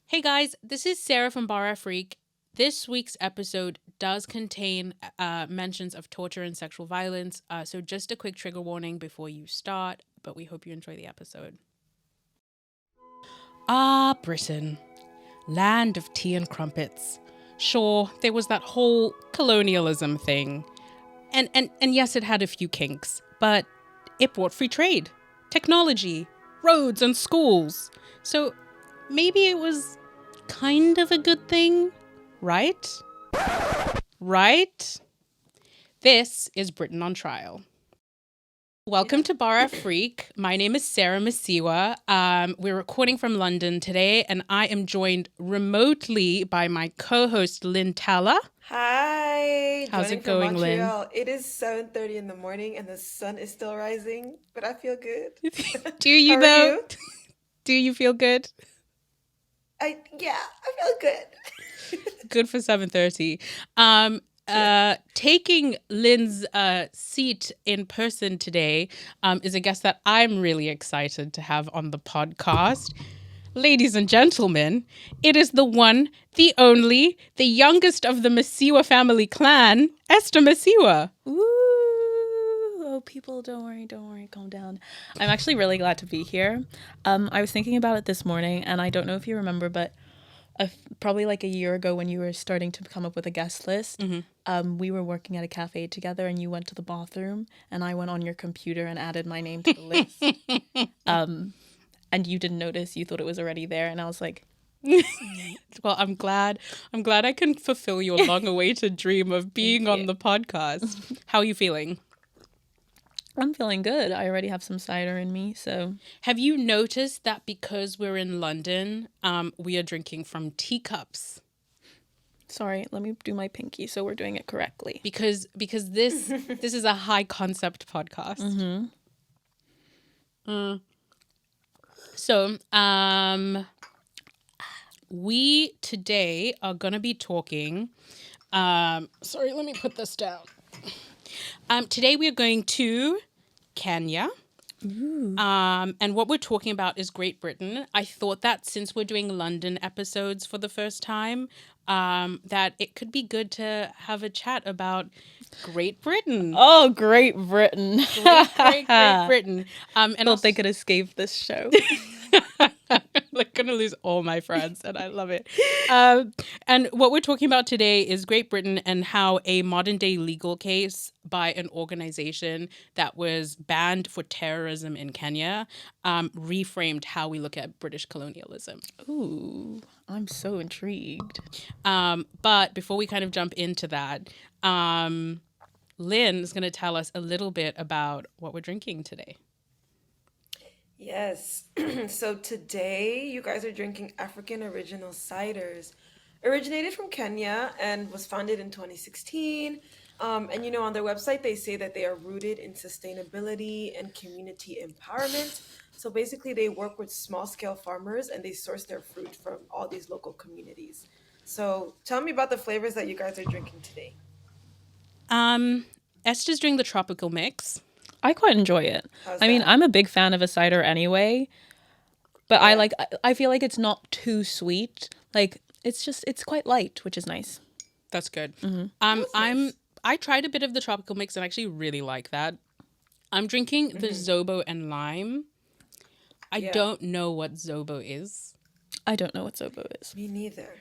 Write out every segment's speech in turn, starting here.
Hey guys, this is Sarah from Bar Freak. This week's episode does contain mentions of torture and sexual violence, so just a quick trigger warning before you start, but we hope you enjoy the episode. Ah, Britain, land of tea and crumpets. Sure, there was that whole colonialism thing. And yes, it had a few kinks, but it brought free trade, technology, roads and schools. So maybe it was kind of a good thing, right? Right? This is Britain on Trial. Welcome to Bar Freak. My name is Sarah Masiwa. We're recording from London today, and I am joined remotely by my co-host, Lynn Talla. Hi, How's joining it from going, Lynn? Montreal. It is 7:30 in the morning and the sun is still rising, but I feel good. Do you How are though? you? Do you feel good? I feel good. Good for 7:30. Taking Lynn's seat in person today is a guest that I'm really excited to have on the podcast. Ladies and gentlemen, it is the one, the only, the youngest of the Masiwa family clan, Esther Masiwa. Woo! Oh, people, don't worry, calm down. I'm actually really glad to be here. I was thinking about it this morning, and I don't know if you remember, but probably like a year ago when you were starting to come up with a guest list, we were working at a cafe together, and you went to the bathroom, and I went on your computer and added my name to the list. And you didn't notice. You thought it was already there, and I was like, Well, I'm glad I can fulfill your long-awaited dream of being on the podcast. How are you feeling? I'm feeling good. I already have some cider in me, so. Have you noticed that because we're in London, we are drinking from teacups? Sorry, let me do my pinky so we're doing it correctly. Because this is a high concept podcast. So, we today are gonna be talking. Sorry, let me put this down. Today we are going to Kenya. And what we're talking about is Great Britain. I thought that since we're doing London episodes for the first time, that it could be good to have a chat about Great Britain. Oh, Great Britain. Great Britain. And I thought they could escape this show. I'm like gonna lose all my friends, and I love it. And what we're talking about today is Great Britain and how a modern day legal case by an organization that was banned for terrorism in Kenya reframed how we look at British colonialism. Ooh, I'm so intrigued. But before we kind of jump into that, Lynn is going to tell us a little bit about what we're drinking today. Yes. So today you guys are drinking African original ciders. Originated from Kenya and was founded in 2016. And on their website they say that they are rooted in sustainability and community empowerment. So basically they work with small scale farmers and they source their fruit from all these local communities. So tell me about the flavors that you guys are drinking today. Esther's doing the tropical mix. I quite enjoy it. How's I mean, that? I'm a big fan of a cider anyway, but Yeah. I feel like it's not too sweet. Like it's quite light, which is nice. That's good. That's nice. I tried a bit of the tropical mix and I actually really like that. I'm drinking the Zobo and lime. I Yeah. don't know what Zobo is. I don't know what Zobo is. Me neither.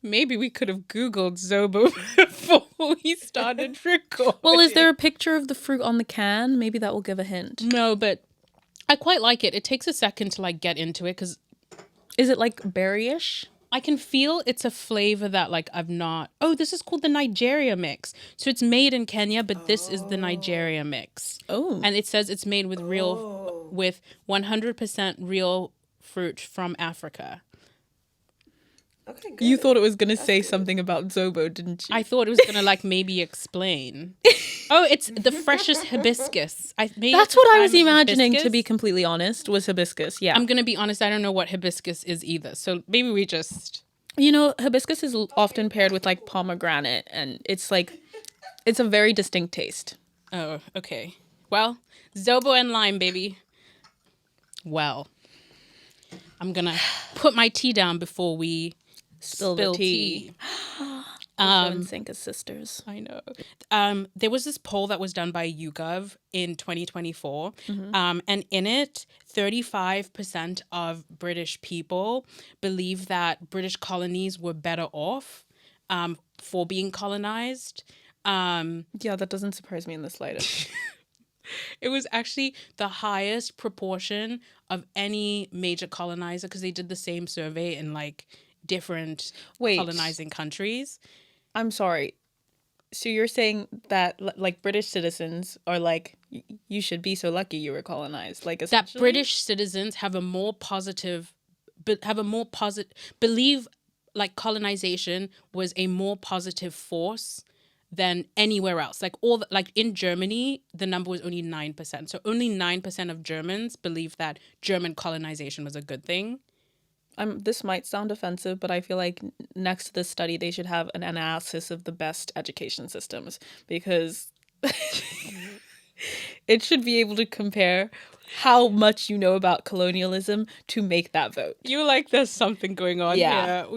Maybe we could have Googled Zobo before we started recording. Well, is there a picture of the fruit on the can? Maybe that will give a hint. No, but I quite like it. It takes a second to like get into it because Is it like berryish? I can feel it's a flavor that like I've not. Oh, this is called the Nigeria mix. So it's made in Kenya, but this is the Nigeria mix. Oh. And it says it's made with Oh. with 100% real fruit from Africa. Okay, good. You thought it was gonna say good. something about Zobo, didn't you? I thought it was gonna like maybe explain. Oh, it's the freshest hibiscus. That's what I was imagining, to be completely honest, was hibiscus. Yeah. I'm gonna be honest. I don't know what hibiscus is either. So maybe we just. Hibiscus is often paired with like pomegranate, and it's a very distinct taste. Oh, okay. Well, Zobo and lime, baby. Well, I'm gonna put my tea down before we Spill the tea. So in sync as sisters. I know. There was this poll that was done by YouGov in 2024, and in it, 35% of British people believe that British colonies were better off for being colonized. Yeah, that doesn't surprise me in the slightest. It was actually the highest proportion of any major colonizer because they did the same survey in like different colonizing countries. I'm sorry. So you're saying that like British citizens are like, you should be so lucky you were colonized, like essentially? That British citizens have a more positive, believe like colonization was a more positive force than anywhere else. Like like in Germany, the number was only 9%. So only 9% of Germans believe that German colonization was a good thing. This might sound offensive, but I feel like next to this study, they should have an analysis of the best education systems because it should be able to compare how much you know about colonialism to make that vote. You like there's something going on here.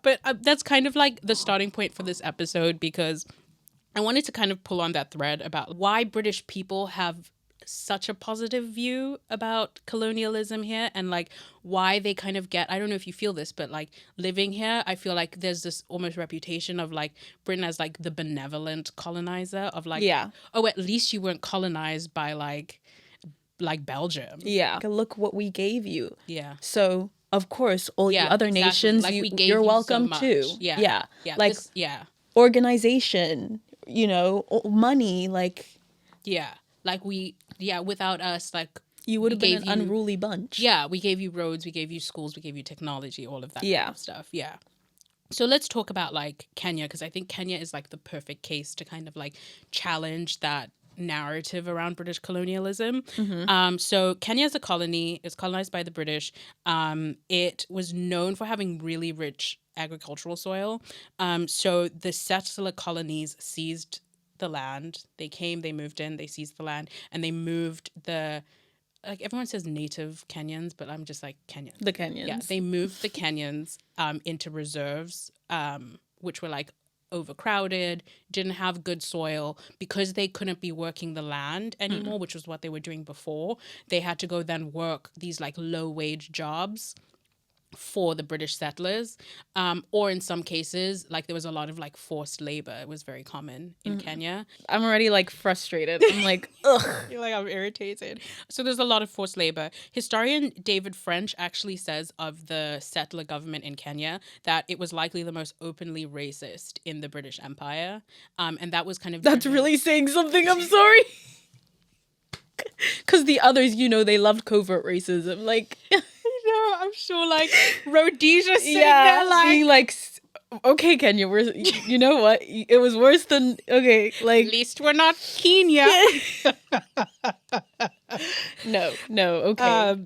But that's kind of like the starting point for this episode because I wanted to kind of pull on that thread about why British people have such a positive view about colonialism here and like why they kind of get, I don't know if you feel this, but like living here, I feel like there's this almost reputation of like Britain as like the benevolent colonizer of like, oh, at least you weren't colonized by like Belgium. Yeah. Look what we gave you. Yeah. So of course, all you other nations, like you're welcome so too. Yeah. Like organization, you know, money, like. Yeah. Like without us, like you would have been an unruly bunch. Yeah, we gave you roads, we gave you schools, we gave you technology, all of that kind of stuff. Yeah. So let's talk about like Kenya because I think Kenya is like the perfect case to kind of like challenge that narrative around British colonialism. So Kenya is a colony. It's colonized by the British. It was known for having really rich agricultural soil. So the settler colonies seized the land. They came, they moved in, they seized the land, and they moved like everyone says native Kenyans, but I'm just like Kenyans. The Kenyans. Yeah, they moved the Kenyans into reserves, which were like overcrowded, didn't have good soil because they couldn't be working the land anymore, which was what they were doing before. They had to go then work these like low wage jobs for the British settlers, or in some cases, like there was a lot of like forced labor. It was very common in Kenya. I'm already like frustrated. I'm like, ugh. You're like, I'm irritated. So there's a lot of forced labor. Historian David French actually says of the settler government in Kenya that it was likely the most openly racist in the British Empire. And that was kind of... That's really saying something. I'm sorry. Because the others, you know, they loved covert racism. Like... I'm sure like Rhodesia sitting there like being like, okay, Kenya, you know what? It was worse than okay, like at least we're not Kenya. No, okay.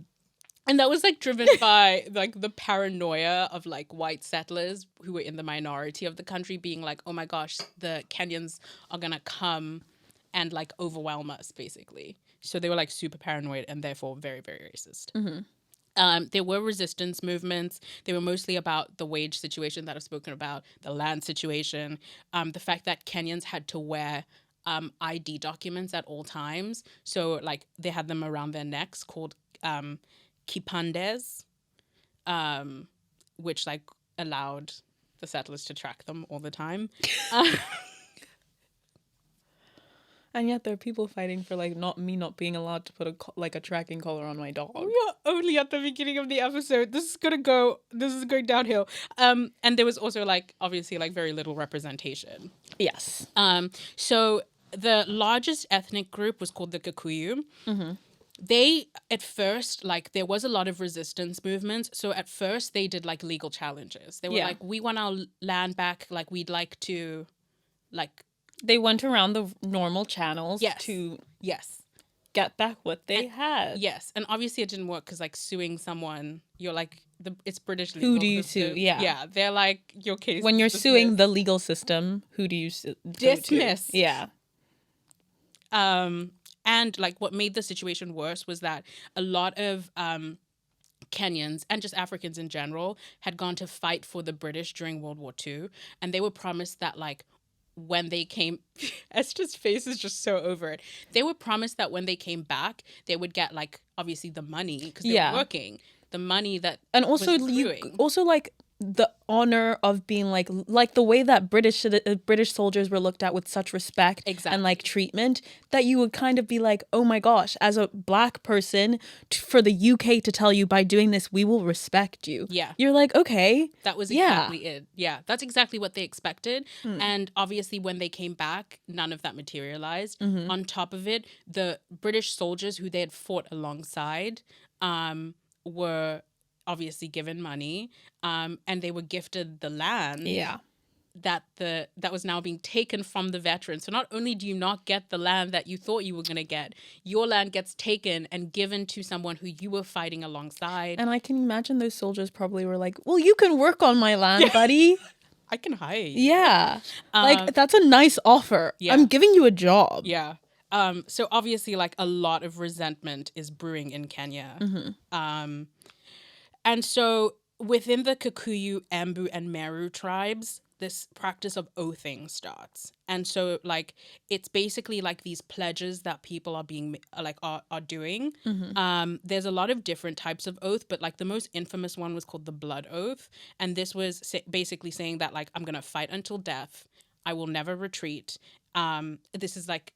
And that was like driven by like the paranoia of like white settlers who were in the minority of the country being like, oh my gosh, the Kenyans are gonna come and like overwhelm us basically. So they were like super paranoid and therefore very, very racist. There were resistance movements. They were mostly about the wage situation that I've spoken about, the land situation, the fact that Kenyans had to wear ID documents at all times. So, like, they had them around their necks called kipandes, which, like, allowed the settlers to track them all the time. And yet there are people fighting for like not being allowed to put a tracking collar on my dog. We are only at the beginning of the episode. This is going downhill. And there was also like obviously like very little representation. Yes. So the largest ethnic group was called the Kikuyu. They at first like there was a lot of resistance movements. So at first they did like legal challenges. They were like, we want our land back. Like we'd like to like. They went around the normal channels to get back what they had. Yes, and obviously it didn't work because like suing someone, you're like it's British legal who do you system. sue? Yeah, they're like your case. When you're suing the legal system, who do you dismiss? Yeah. And like what made the situation worse was that a lot of Kenyans and just Africans in general had gone to fight for the British during World War II, and they were promised that like when they came, Esther's face is just so over it. They were promised that when they came back, they would get like obviously the money because they were working, the money that and also was accruing. like the honor of being like the way that British soldiers were looked at with such respect and like treatment, that you would kind of be like, oh my gosh, as a black person, for the UK to tell you, by doing this we will respect you. Yeah, you're like, okay, that was exactly it. Yeah, that's exactly what they expected. And obviously when they came back, none of that materialized. On top of it, the British soldiers who they had fought alongside were obviously given money, and they were gifted the land that was now being taken from the veterans. So not only do you not get the land that you thought you were going to get, your land gets taken and given to someone who you were fighting alongside. And I can imagine those soldiers probably were like, well, you can work on my land, buddy. I can hire you. Yeah. Like, that's a nice offer. Yeah. I'm giving you a job. Yeah. So obviously, like, a lot of resentment is brewing in Kenya. And so within the Kikuyu, Embu, and Meru tribes, this practice of oathing starts. And so, like, it's basically like these pledges that people are being are doing. There's a lot of different types of oath, but like the most infamous one was called the blood oath. And this was basically saying that, like, I'm going to fight until death. I will never retreat. This is like...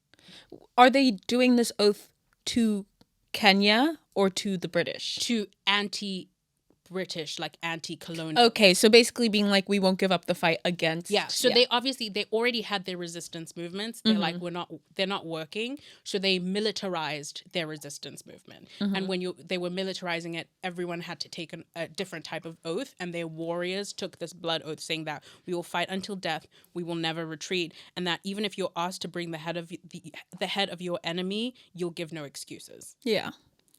Are they doing this oath to Kenya or to the British? To British, like anti-colonial. Okay, so basically being like, we won't give up the fight against. Yeah, so they already had their resistance movements. They're like, they're not working. So they militarized their resistance movement. And when they were militarizing it, everyone had to take a different type of oath, and their warriors took this blood oath saying that we will fight until death, we will never retreat, and that even if you're asked to bring the head of your enemy, you'll give no excuses. Yeah.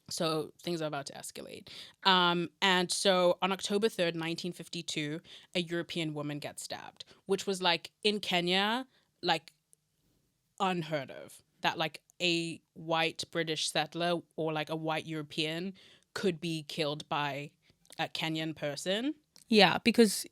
So things are about to escalate. And so on October 3rd, 1952, a European woman gets stabbed, which was like in Kenya, like unheard of, that like a white British settler or like a white European could be killed by a Kenyan person. Yeah, because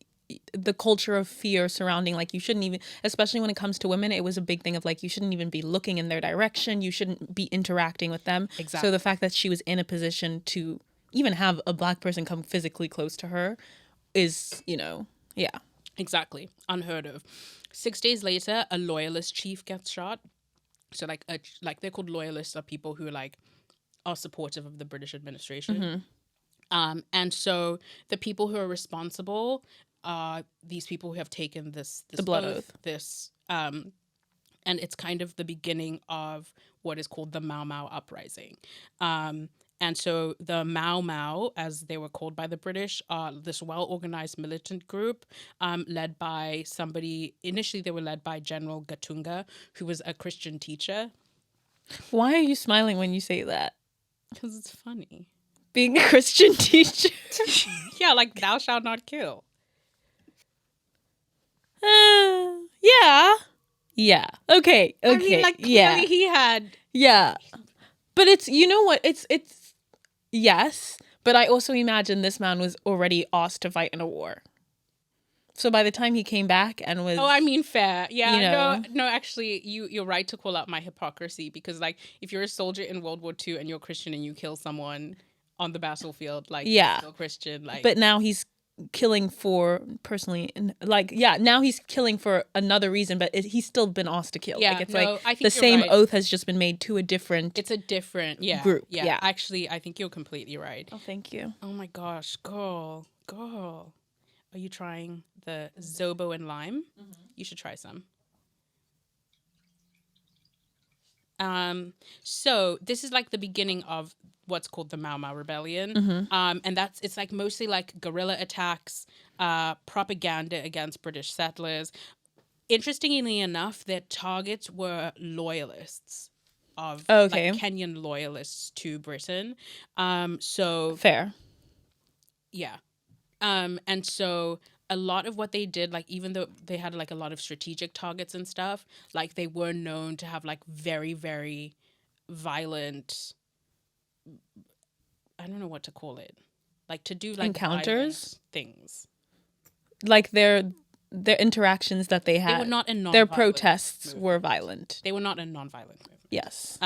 the culture of fear surrounding, like, you shouldn't even, especially when it comes to women, it was a big thing of like, you shouldn't even be looking in their direction, you shouldn't be interacting with them. Exactly. So the fact that she was in a position to even have a black person come physically close to her is, yeah. Exactly. Unheard of. 6 days later, a loyalist chief gets shot. So like they're called loyalists, are people who like are supportive of the British administration. And so the people who are responsible, these people who have taken this the blood oath, and it's kind of the beginning of what is called the Mau Mau uprising. And so the Mau Mau, as they were called by the British, are this well-organized militant group led by somebody. Initially, they were led by General Gatunga, who was a Christian teacher. Why are you smiling when you say that? Because it's funny. Being a Christian teacher. Yeah, like thou shalt not kill. Yeah. Okay. I mean, like, clearly he had. Yeah. But it's, you know what? It's yes. But I also imagine this man was already asked to fight in a war. So by the time he came back and was... Oh, I mean, fair. Yeah. No, actually, you're right to call out my hypocrisy, because like if you're a soldier in World War II and you're Christian and you kill someone on the battlefield, like, you're still Christian, like... But now he's killing for personally, like, now he's killing for another reason, but he's still been asked to kill. Like, it's like I think the same oath has just been made to a different... It's a different group. Yeah. Actually, I think you're completely right. Oh, thank you. Oh my gosh, girl. Are you trying the Zobo and lime? You should try some. So this is like the beginning of what's called the Mau Mau Rebellion. And it's like mostly like guerrilla attacks, propaganda against British settlers. Interestingly enough, their targets were loyalists of like Kenyan loyalists to Britain. So fair. Yeah. And so a lot of what they did, like, even though they had like a lot of strategic targets and stuff, like they were known to have like very, very violent, I don't know what to call it, like to do like Encounters? violent things. Like their interactions that they had. They were not in their nonviolent protests movement. were violent. They were not a nonviolent movement. Yes.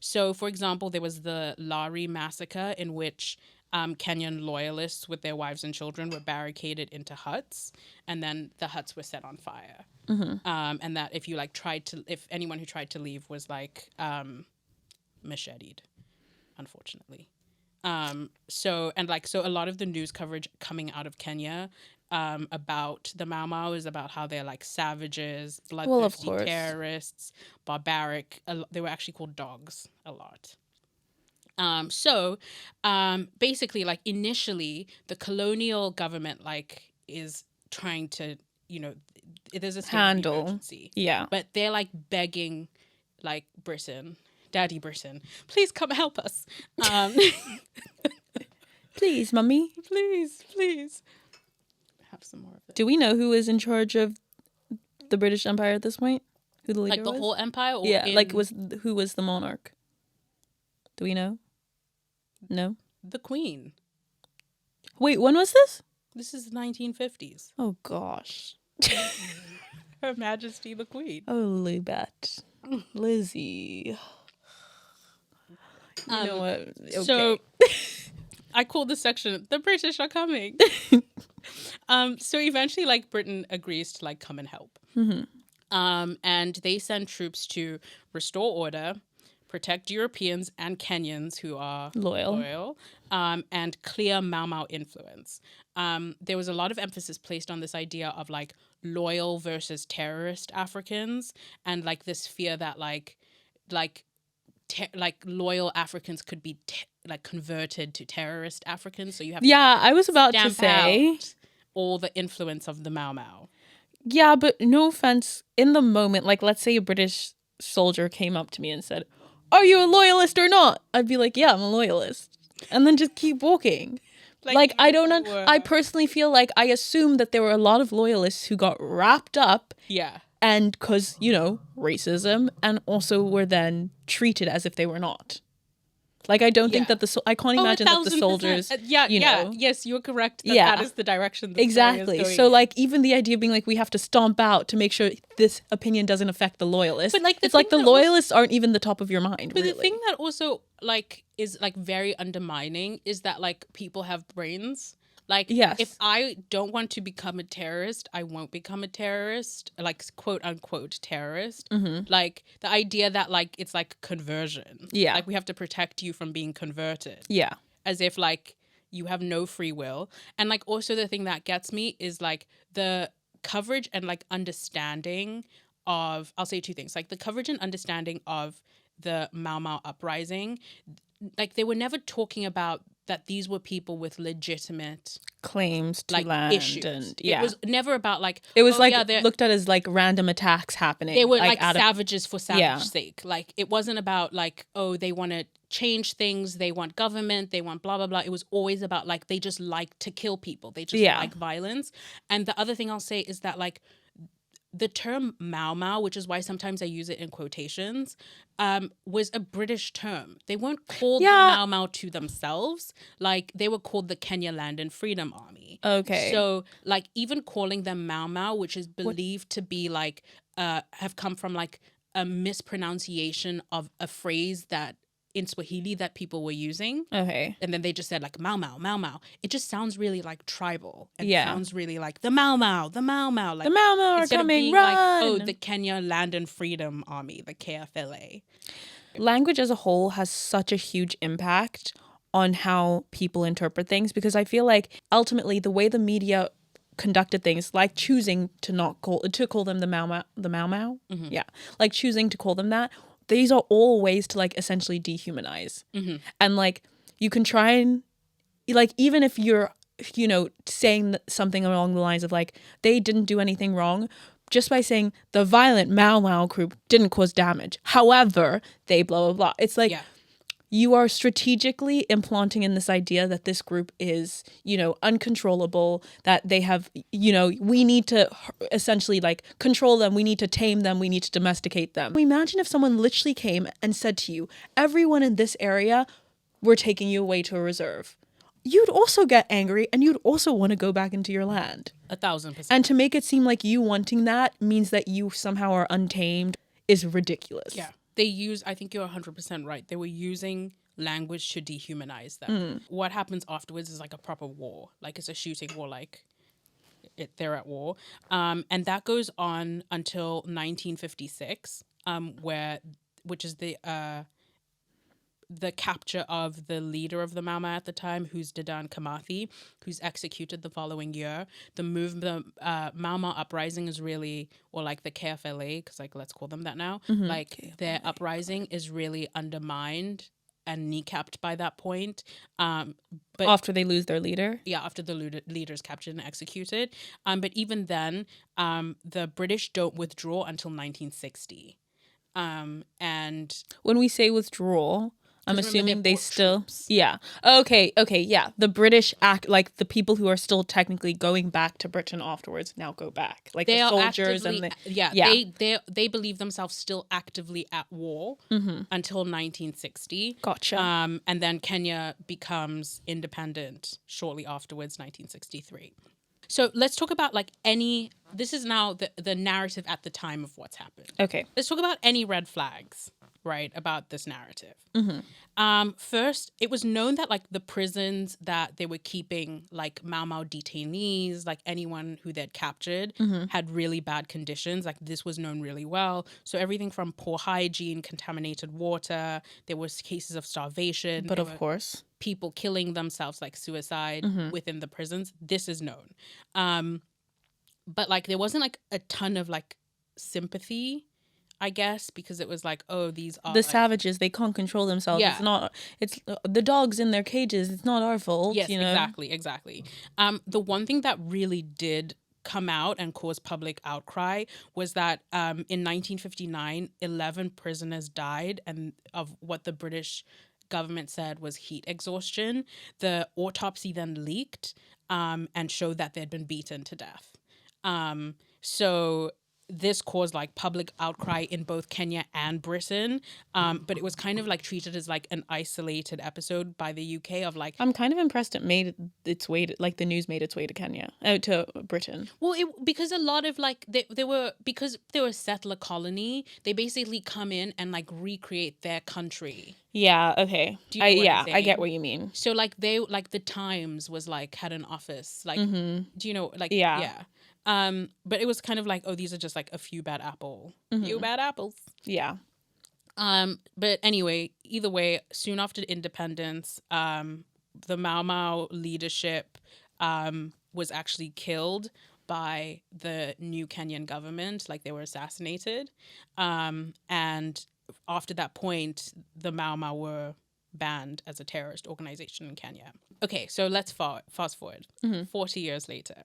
So, for example, there was the Lari massacre in which Kenyan loyalists with their wives and children were barricaded into huts, and then the huts were set on fire. And that if you like if anyone who tried to leave was like macheted, unfortunately. So a lot of the news coverage coming out of Kenya about the Mau Mau is about how they're like savages, bloodthirsty terrorists, barbaric. They were actually called dogs a lot. Basically, like initially, the colonial government like is trying to, there's a state of emergency. Yeah. But they're like begging, like Britain, Daddy Britain, please come help us. Please, mummy. Please. Have some more of it. Do we know who is in charge of the British Empire at this point? Who the leader Like the was? whole empire? Or yeah, who was the monarch? Do we know? No? The Queen. Wait, when was this? This is the 1950s. Oh, gosh. Her Majesty the Queen. Oh, Lubet. Lizzie. You know what? Okay. So I called this section, "The British are coming." So eventually, like, Britain agrees to, like, come and help. And they send troops to restore order, protect Europeans and Kenyans who are loyal, and clear Mau Mau influence. There was a lot of emphasis placed on this idea of, like, loyal versus terrorist Africans, and, like, this fear that, like loyal Africans could be like converted to terrorist Africans. So you have I was about to say out all the influence of the Mau Mau. Yeah, but no offense, in the moment, like let's say a British soldier came up to me and said, "Are you a loyalist or not?" I'd be like, "Yeah, I'm a loyalist," and then just keep walking. Like I don't know. I personally feel like I assumed that there were a lot of loyalists who got wrapped up. Yeah. And because, racism, and also were then treated as if they were not. Like, I don't think that I can't imagine that the soldiers, yes, you're correct. That is the direction the exactly. Story is going So, in. like, even the idea of being like, we have to stomp out to make sure this opinion doesn't affect the loyalists. But, like, it's like the loyalists aren't even the top of your mind, But really. the thing that also, like, is, like, very undermining is that, like, people have brains. Like, if I don't want to become a terrorist, I won't become a terrorist, like, quote unquote terrorist. Like, the idea that, like, it's like conversion. Yeah. Like, we have to protect you from being converted. Yeah. As if, like, you have no free will. And, like, also the thing that gets me is, like, the coverage and, like, understanding of, I'll say two things, like, the coverage and understanding of the Mau Mau uprising. Like, they were never talking about that these were people with legitimate claims to like land issues. And it was never about like it was looked at as like random attacks happening. They were like savages for savage sake. Like it wasn't about like, oh, they want to change things, they want government, they want blah blah blah. It was always about like they just like to kill people. They just like violence. And the other thing I'll say is that like the term Mau Mau, which is why sometimes I use it in quotations, was a British term. They weren't called the Mau Mau to themselves. Like, they were called the Kenya Land and Freedom Army. Okay. So, like, even calling them Mau Mau, which is believed to be, like, have come from, like, a mispronunciation of a phrase that in Swahili that people were using. Okay. And then they just said like Mau Mau, Mau Mau. It just sounds really like tribal. And sounds really like the Mau Mau, the Mau Mau. Like, the Mau Mau are coming, run! Like, oh, the Kenya Land and Freedom Army, the KFLA. Language as a whole has such a huge impact on how people interpret things, because I feel like ultimately the way the media conducted things, like choosing to call them the Mau Mau, Mm-hmm. yeah, like choosing to call them that, these are all ways to like essentially dehumanize. Mm-hmm. And like you can try and like, even if you're, saying something along the lines of like, they didn't do anything wrong, just by saying the violent Mau Mau group didn't cause damage. However, they blah, blah, blah. It's like, you are strategically implanting in this idea that this group is, uncontrollable, that they have, we need to essentially like control them. We need to tame them. We need to domesticate them. Imagine if someone literally came and said to you, everyone in this area, we're taking you away to a reserve. you'd also get angry and you'd also want to go back into your land. 1,000%. And to make it seem like you wanting that means that you somehow are untamed is ridiculous. Yeah. I think you're 100% right. They were using language to dehumanize them. What happens afterwards is like a proper war. Like it's a shooting war, like they're at war. And that goes on until 1956, which is the capture of the leader of the Mau Mau at the time, who's Dadan Kamathi, who's executed the following year. The Mau Mau uprising is really, or like the KFLA, because like let's call them that now, like KFLA. Their uprising is really undermined and kneecapped by that point. But after they lose their leader? Yeah, after the leader's captured and executed. But even then, the British don't withdraw until 1960. And when we say withdrawal, I'm assuming they still troops. Yeah. Okay, yeah. The British act like the people who are still technically going back to Britain afterwards now go back. Like they the are soldiers actively, and they believe themselves still actively at war until 1960. Gotcha. And then Kenya becomes independent shortly afterwards, 1963. So let's talk about this is now the narrative at the time of what's happened. Okay. Let's talk about any red flags, right, about this narrative. First, it was known that like the prisons that they were keeping like Mau Mau detainees, like anyone who they'd captured, had really bad conditions. Like this was known really well. So everything from poor hygiene, contaminated water, there was cases of starvation. But of course, people killing themselves, like suicide within the prisons. This is known. But like there wasn't like a ton of like sympathy, I guess, because it was like, oh, these are the savages, they can't control themselves. Yeah. It's the dogs in their cages. It's not our fault. Yes, you know? Exactly. The one thing that really did come out and cause public outcry was that in 1959, 11 prisoners died and of what the British government said was heat exhaustion. The autopsy then leaked and showed that they'd been beaten to death. So this caused like public outcry in both Kenya and Britain, but it was kind of like treated as like an isolated episode by the UK of like. I'm kind of impressed it made its way to, like the news made its way to Kenya, to Britain. Well, because a lot of like because they were a settler colony, they basically come in and like recreate their country. Yeah. Okay. Do you know I get what you mean. So like the Times was like had an office like. Do you know like yeah. But it was kind of like, oh, these are just like a few bad apples. Yeah. But anyway, either way, soon after independence, the Mau Mau leadership was actually killed by the new Kenyan government, like they were assassinated. And after that point, the Mau Mau were banned as a terrorist organization in Kenya. Okay, so let's fast forward 40 years later.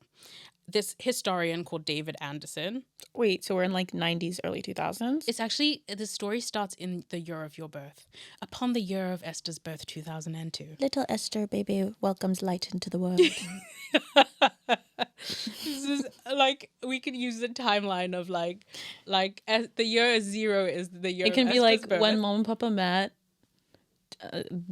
This historian called David Anderson. Wait, so we're in like 90s, early 2000s? It's actually, the story starts in the year of your birth. Upon the year of Esther's birth, 2002. Little Esther, baby, welcomes light into the world. This is like, we could use the timeline of like the year 0 is the year of It can be Esther's like birth. when mom and papa met.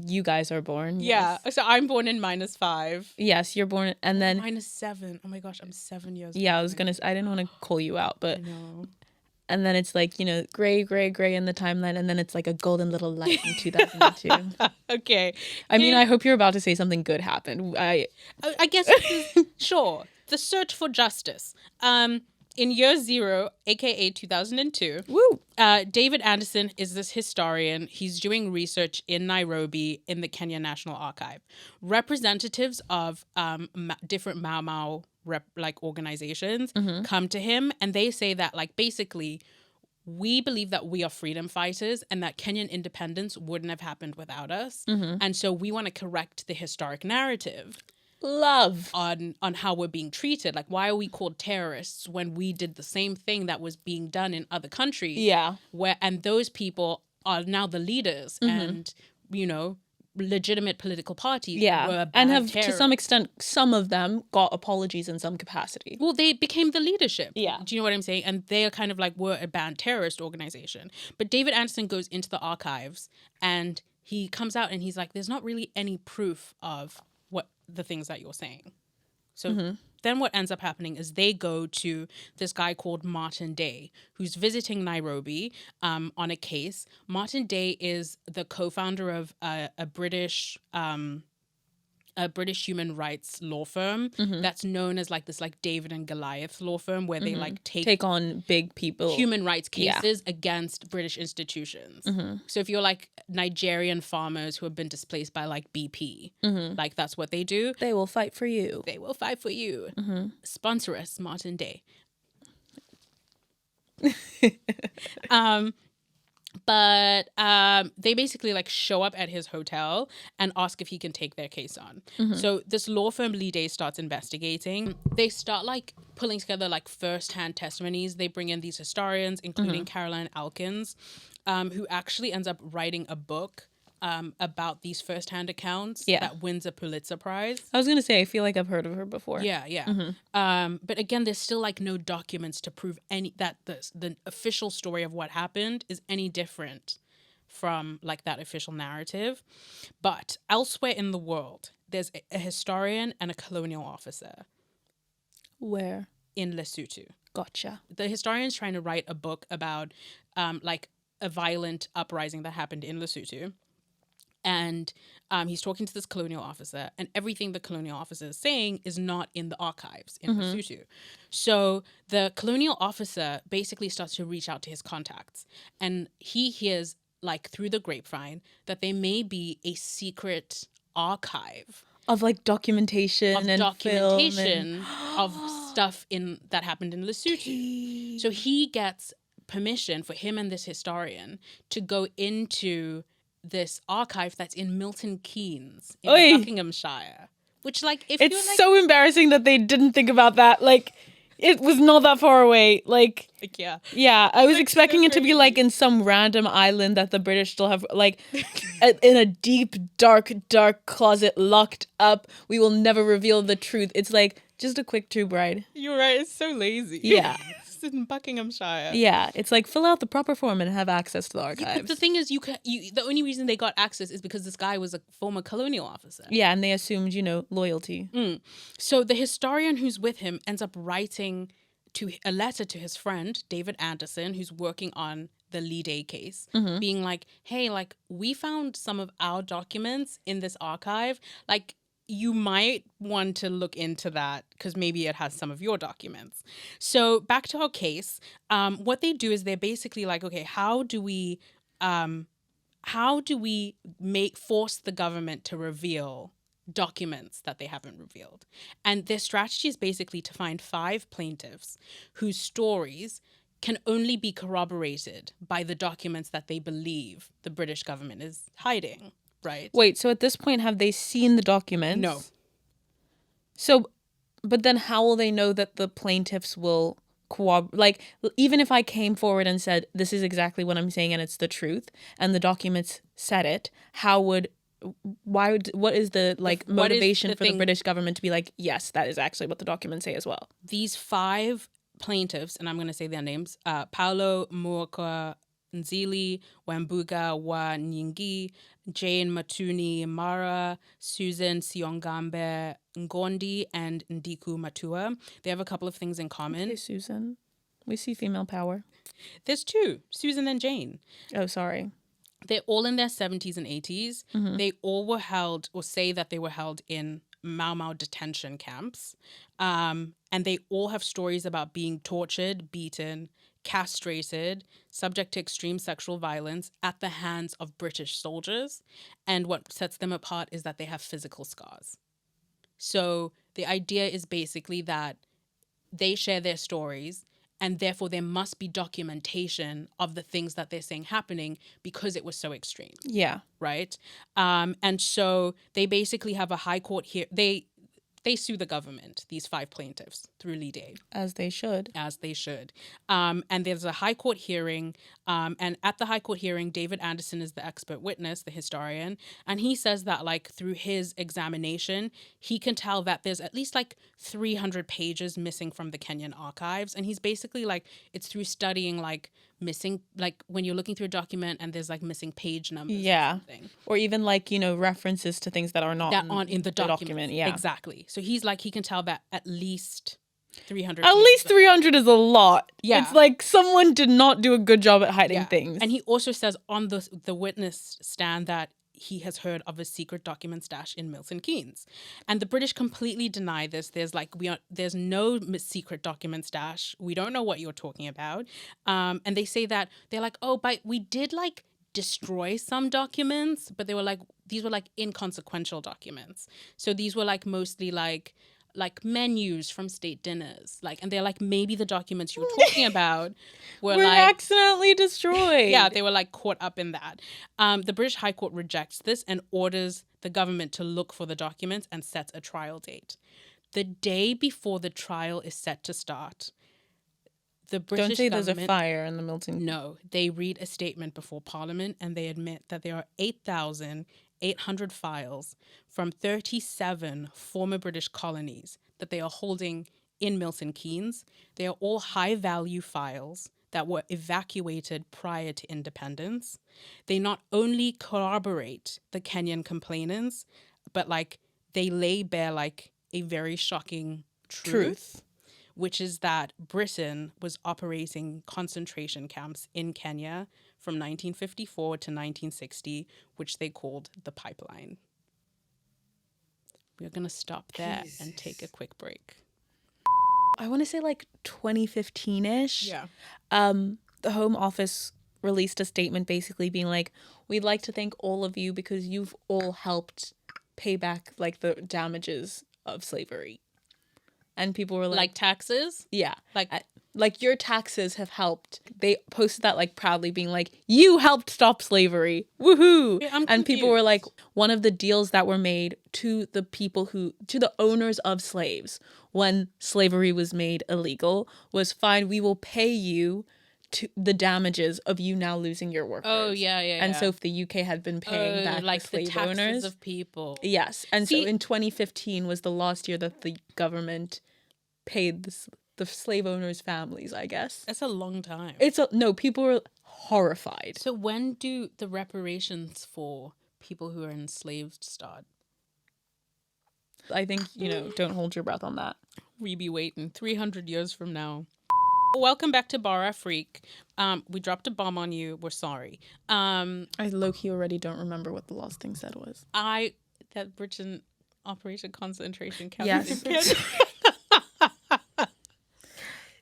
You guys are born. Yeah. Yes. So I'm born in -5. Yes, you're born, and then -7. Oh my gosh, I'm 7 years old. yeah, I didn't want to call you out, but No. and then it's like, you know, gray in the timeline, and then it's like a golden little light in 2002. Okay. I mean, I hope you're about to say something good happened. I guess this is, sure. The search for justice. In year 0, aka 2002, Woo! David Anderson is this historian. He's doing research in Nairobi in the Kenya National Archive. Representatives of different Mau Mau organizations come to him, and they say that like basically, we believe that we are freedom fighters and that Kenyan independence wouldn't have happened without us, and so we want to correct the historic narrative. Love on how we're being treated. Like, why are we called terrorists when we did the same thing that was being done in other countries? Yeah. And those people are now the leaders and, you know, legitimate political parties. Yeah. And have, to some extent, some of them got apologies in some capacity. Well, they became the leadership. Yeah. Do you know what I'm saying? And they are kind of like, we're a banned terrorist organization. But David Anderson goes into the archives and he comes out and he's like, there's not really any proof of the things that you're saying. So then what ends up happening is they go to this guy called Martin Day, who's visiting Nairobi on a case. Martin Day is the co-founder of a British human rights law firm that's known as like this like David and Goliath law firm, where they like Take on big people. human rights cases against British institutions. So if you're like Nigerian farmers who have been displaced by like BP, like that's what they do. They will fight for you. They will fight for you. Sponsor us, Martin Day. But they basically like show up at his hotel and ask if he can take their case on. So this law firm Lee Day starts investigating. They start like pulling together like first-hand testimonies. They bring in these historians, including Caroline Elkins, who actually ends up writing a book about these first-hand accounts that wins a Pulitzer Prize. I was going to say, I feel like I've heard of her before. Yeah. But again, there's still like no documents to prove that the official story of what happened is any different from like that official narrative. But elsewhere in the world, there's a historian and a colonial officer. Where? In Lesotho. Gotcha. The historian's trying to write a book about like a violent uprising that happened in Lesotho. And he's talking to this colonial officer, and everything the colonial officer is saying is not in the archives in Lesotho. So the colonial officer basically starts to reach out to his contacts, and he hears, like through the grapevine, that there may be a secret archive Of like documentation film and... of stuff that happened in Lesotho. So he gets permission for him and this historian to go into this archive that's in Milton Keynes in Buckinghamshire, which like if it's you're like, so embarrassing that they didn't think about that. Like it was not that far away. Like yeah, I was expecting it to be like in some random island that the British still have, like in a deep dark closet locked up. We will never reveal the truth. It's like just a quick tube ride. You're right, it's so lazy. Yeah. In Buckinghamshire. Yeah, it's like fill out the proper form and have access to the archives. Yeah, but the thing is, the only reason they got access is because this guy was a former colonial officer. Yeah, and they assumed, loyalty. So the historian who's with him ends up writing a letter to his friend David Anderson, who's working on the Lee Day case, being like, "Hey, like we found some of our documents in this archive, like." You might want to look into that because maybe it has some of your documents. So back to our case, what they do is they're basically like, okay, how do we force the government to reveal documents that they haven't revealed? And their strategy is basically to find 5 plaintiffs whose stories can only be corroborated by the documents that they believe the British government is hiding. Right. Wait, so at this point, have they seen the documents? No. So, but then how will they know that the plaintiffs will cooperate? Like, even if I came forward and said, this is exactly what I'm saying and it's the truth, and the documents said it, what is the, like, motivation for the British government to be like, yes, that is actually what the documents say as well? These 5 plaintiffs, and I'm going to say their names, Paulo Muoka Nzili, Wambuga wa Nyingi, Jane Matuni Mara, Susan Siongambe Ngondi, and Ndiku Matua. They have a couple of things in common. Hey, Susan. We see female power. There's 2, Susan and Jane. Oh, sorry. They're all in their 70s and 80s. They all were held, or say that they were held in Mau Mau detention camps. And they all have stories about being tortured, beaten, castrated, subject to extreme sexual violence at the hands of British soldiers. And what sets them apart is that they have physical scars. So the idea is basically that they share their stories, and therefore there must be documentation of the things that they're saying happening because it was so extreme. Yeah. Right? And so they basically have a high court here. They sue the government, these 5 plaintiffs, through Lee Day. As they should. And there's a high court hearing. And at the high court hearing, David Anderson is the expert witness, the historian. And he says that, like, through his examination, he can tell that there's at least, like, 300 pages missing from the Kenyan archives. And he's basically, like, it's through studying, like, missing, like when you're looking through a document and there's like missing page numbers or something. Or even like, references to things that are not That aren't in the document. document. Yeah. Exactly. So he's like, he can tell that at least 300 At pages least of- 300 is a lot. Yeah. It's like someone did not do a good job at hiding Yeah. things. And he also says on the witness stand that he has heard of a secret document stash in Milton Keynes. And the British completely deny this. There's no secret document stash. We don't know what you're talking about. And they say that they're like, oh, but we did like destroy some documents, but these were like inconsequential documents. So these were like mostly like menus from state dinners, and they're like, maybe the documents you were talking about were like accidentally destroyed. yeah, they were like caught up in that. The British High Court rejects this and orders the government to look for the documents and sets a trial date. The day before the trial is set to start, the British Don't say government, there's a fire in the Milton. No, they read a statement before Parliament and they admit that there are 8,800 files from 37 former British colonies that they are holding in Milton Keynes. They are all high-value files that were evacuated prior to independence. They not only corroborate the Kenyan complainants, but they lay bare a very shocking truth, which is that Britain was operating concentration camps in Kenya from 1954 to 1960, which they called the pipeline. We're going to stop there and take a quick break. I want to say 2015-ish. Yeah. The Home Office released a statement basically being like, we'd like to thank all of you because you've all helped pay back the damages of slavery. And people were like taxes? Yeah. Your taxes have helped. They posted that proudly being like, you helped stop slavery. Woohoo. Yeah, I'm and people were confused. like, one of the deals that were made to the owners of slaves when slavery was made illegal was fine. We will pay you to the damages of you now losing your workers. Oh, yeah. And so if the UK had been paying back the slave taxes owners of people. Yes. And See, so in 2015 was the last year that the government paid the slave owners' families, I guess. That's a long time. People were horrified. So when do the reparations for people who are enslaved start? I think, don't hold your breath on that. We be waiting 300 years from now. Welcome back to Bar Freak. We dropped a bomb on you. We're sorry. I low-key already don't remember what the last thing said was. That Britain Operation Concentration Camp. Yes.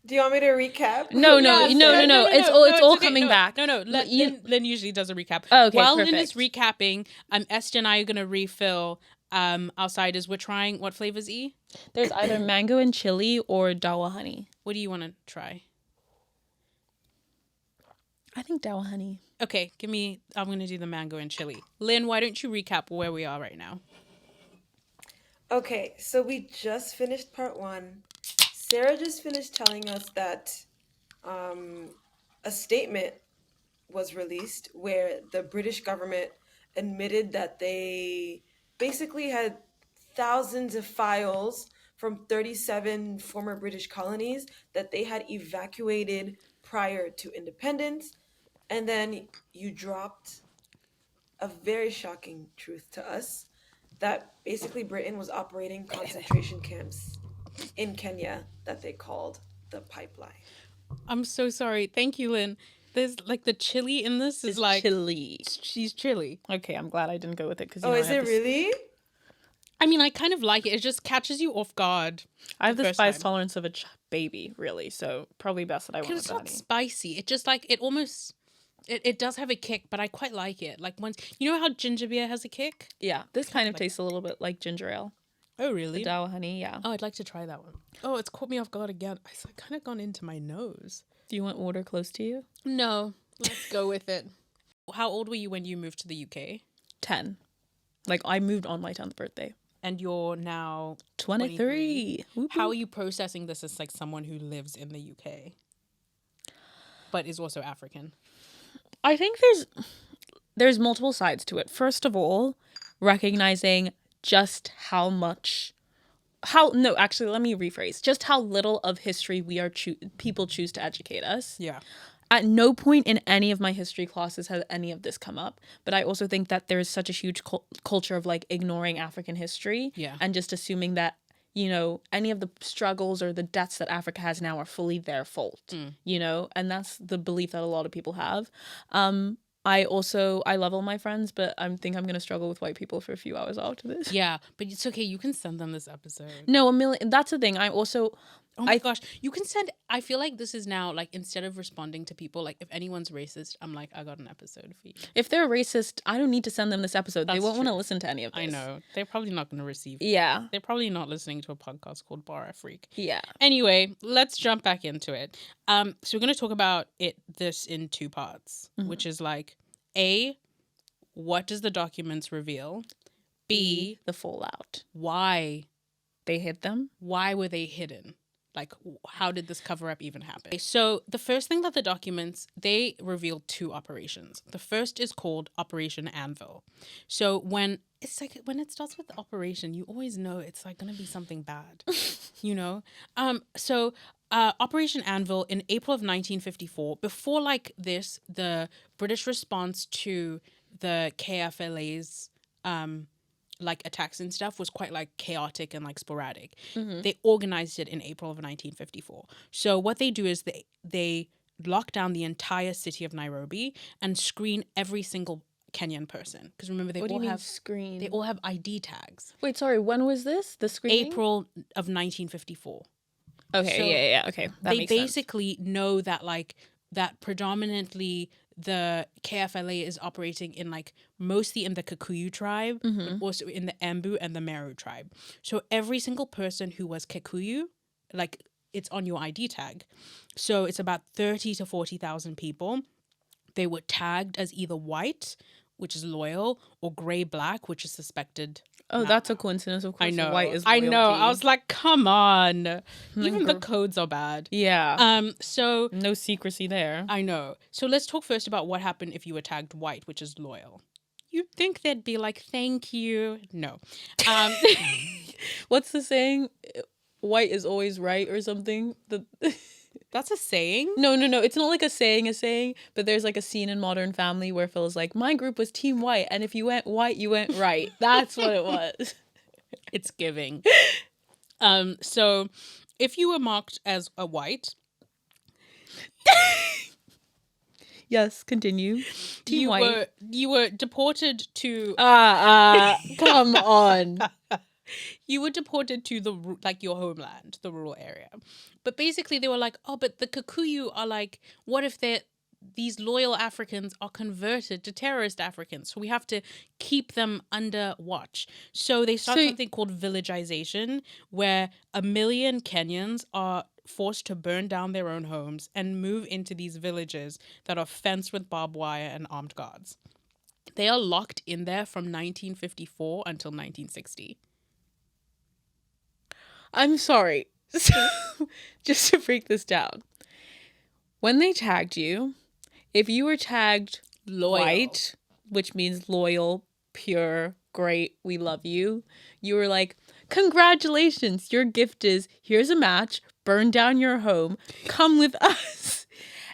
Do you want me to recap? No. It's all coming back. No. Lynn usually does a recap. Oh, okay, While perfect. Lynn is recapping, Esther and I are going to refill our ciders. We're trying, what flavors, E? There's either mango and chili or dawa honey. What do you want to try? I think dawa honey. Okay, I'm going to do the mango and chili. Lynn, why don't you recap where we are right now? Okay, so we just finished part 1. Sarah just finished telling us that a statement was released where the British government admitted that they basically had thousands of files from 37 former British colonies that they had evacuated prior to independence. And then you dropped a very shocking truth to us that basically Britain was operating concentration camps in Kenya that they called the pipeline. I'm so sorry. Thank you, Lynn. There's the chili in this is chili. She's chili. Okay, I'm glad I didn't go with it because. Oh, is it really? I mean, I kind of like it. It just catches you off guard. I have the first spice time. tolerance of a baby, really. So probably best that I went Because with it's not honey. spicy. It just it almost. It does have a kick, but I quite like it. Once you know how ginger beer has a kick. Yeah, this kind of tastes a little bit like ginger ale. Oh really? The dawa honey, yeah. Oh, I'd like to try that one. Oh, it's caught me off guard again. It's kind of gone into my nose. Do you want water close to you? No, let's go with it. How old were you when you moved to the UK? 10. I moved on my 10th birthday. And you're now 23. How are you processing this as someone who lives in the UK, but is also African? I think there's multiple sides to it. First of all, recognizing just let me rephrase. Just how little of history people choose to educate us. Yeah. At no point in any of my history classes has any of this come up. But I also think that there is such a huge culture of like ignoring African history and just assuming that, you know, any of the struggles or the deaths that Africa has now are fully their fault, you know, and that's the belief that a lot of people have. I love all my friends, but I think I'm going to struggle with white people for a few hours after this. Yeah, but it's okay. You can send them this episode. No, that's the thing. Oh my gosh, you can send. I feel like this is now like, instead of responding to people, like if anyone's racist, I'm like, I got an episode for you. If they're racist, I don't need to send them this episode. They won't want to listen to any of this. I know. They're probably not going to receive it. Yeah. They're probably not listening to a podcast called Bar Freak. Yeah. Anyway, let's jump back into it. So we're going to talk about this in two parts, which is like, A, what does the documents reveal? B, the fallout. Why they hid them? Why were they hidden? Like, how did this cover-up even happen? So the first thing that the documents, they reveal two operations. The first is called Operation Anvil. So when it starts with the operation, you always know it's like going to be something bad, you know? Operation Anvil in April of 1954, before like this, the British response to the KFLA's like attacks and stuff was quite like chaotic and like sporadic. They organized it in April of 1954. So what they do is they lock down the entire city of Nairobi and screen every single Kenyan person. Because remember, they all have ID tags. Wait, sorry, when was this? The screening? April of 1954. Okay, so yeah. Okay, that makes sense. They basically know that like that predominantly the KFLA is operating in like mostly in the Kikuyu tribe, but also in the Embu and the Meru tribe. So every single person who was Kikuyu, like it's on your ID tag. So it's about 30 to 40,000 people. They were tagged as either white, which is loyal, or gray-black, which is suspected. Oh, that's a coincidence. Of course, I know. White is loyalty. I know. I was like, come on. Even the codes are bad. Yeah. So no secrecy there. I know. So let's talk first about what happened if you were tagged white, which is loyal. You'd think they'd be like, thank you. No. What's the saying? White is always right or something? That's a saying? No. It's not like a saying, but there's like a scene in Modern Family where Phil's like, my group was team white, and if you went white, you went right. That's what it was. It's giving. So if you were marked as a white... Yes, continue. Team white. You were deported to... Come on. You were deported to your homeland, the rural area. But basically they were like, oh, but the Kikuyu are like, what if these loyal Africans are converted to terrorist Africans? So we have to keep them under watch. So they start something called villagization, where 1 million Kenyans are forced to burn down their own homes and move into these villages that are fenced with barbed wire and armed guards. They are locked in there from 1954 until 1960. I'm sorry. Just to break this down. When they tagged you, if you were tagged white, which means loyal, pure, great, we love you, you were like, congratulations, your gift is, here's a match, burn down your home, come with us,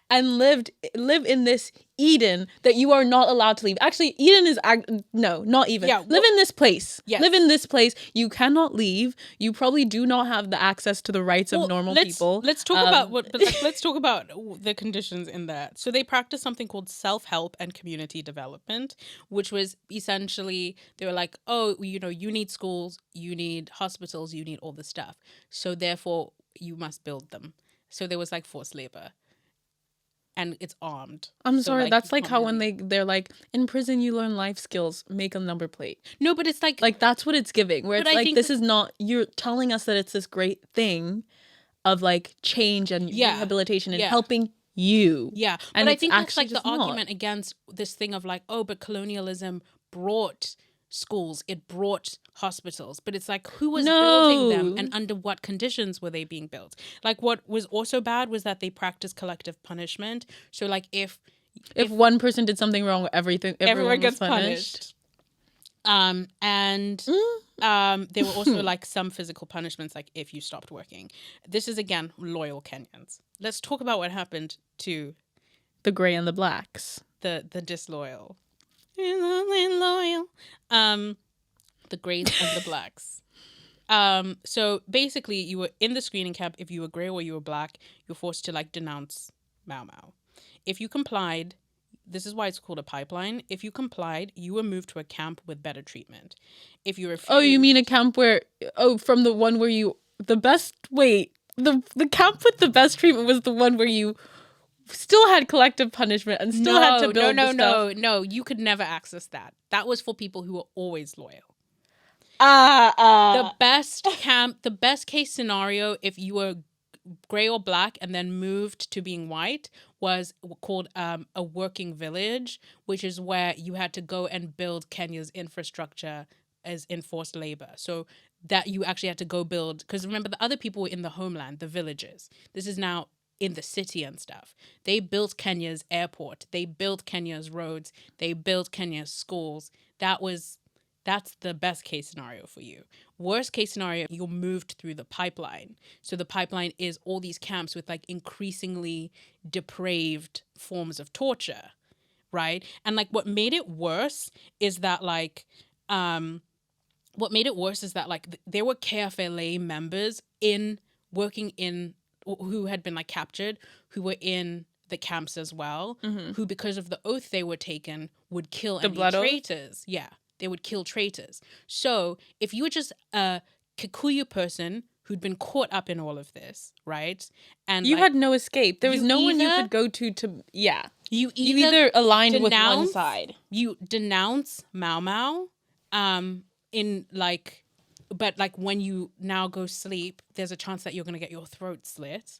and live in this Eden that you are not allowed to leave. Actually, Eden is no, not even. Yeah, live in this place. Yes. Live in this place. You cannot leave. You probably do not have the access to the rights of normal people. Let's talk about let's talk about the conditions in that. So they practice something called self-help and community development, which was essentially they were like, oh, you know, you need schools, you need hospitals, you need all this stuff. So therefore, you must build them. So there was like forced labor. And it's armed. I'm sorry, that's like how when they're like, in prison you learn life skills, make a number plate. No, but it's like that's what it's giving. Where it's like, this is not, you're telling us that it's this great thing of like change and rehabilitation and helping you. Yeah, and but I think that's like the argument against this thing of like, oh, but colonialism brought schools, it brought hospitals, but it's like, who was building them and under what conditions were they being built? Like, what was also bad was that they practiced collective punishment. So like if one person did something wrong, everyone gets punished. There were also like some physical punishments, like if you stopped working. This is again loyal Kenyans. Let's talk about what happened to The gray and the blacks. The disloyal. Loyal. The grays and the blacks. So basically, you were in the screening camp. If you were gray or you were black, you were forced to like denounce Mau Mau. If you complied, this is why it's called a pipeline. If you complied, you were moved to a camp with better treatment. If you refused, Oh, you mean a camp where? Oh, from the one where you the best. Wait, the camp with the best treatment was the one where you still had collective punishment and still had to build the stuff. no. You could never access that. That was for people who were always loyal. The best case scenario, if you were gray or black and then moved to being white, was called a working village, which is where you had to go and build Kenya's infrastructure as enforced labor. So that you actually had to go build, because remember, the other people were in the homeland, the villages. This is now in the city and stuff. They built Kenya's airport. They built Kenya's roads. They built Kenya's schools. That's the best case scenario for you. Worst case scenario, you're moved through the pipeline. So the pipeline is all these camps with like increasingly depraved forms of torture, right? And like what made it worse is that there were KFLA members who had been like captured, who were in the camps as well, who because of the oath they were taken would kill any traitors. Yeah. They would kill traitors. So if you were just a Kikuyu person who'd been caught up in all of this, right? And you had no escape. There was no one you could go to. Yeah. You either aligned with one side. You denounce Mau Mau, but like when you now go sleep, there's a chance that you're gonna get your throat slit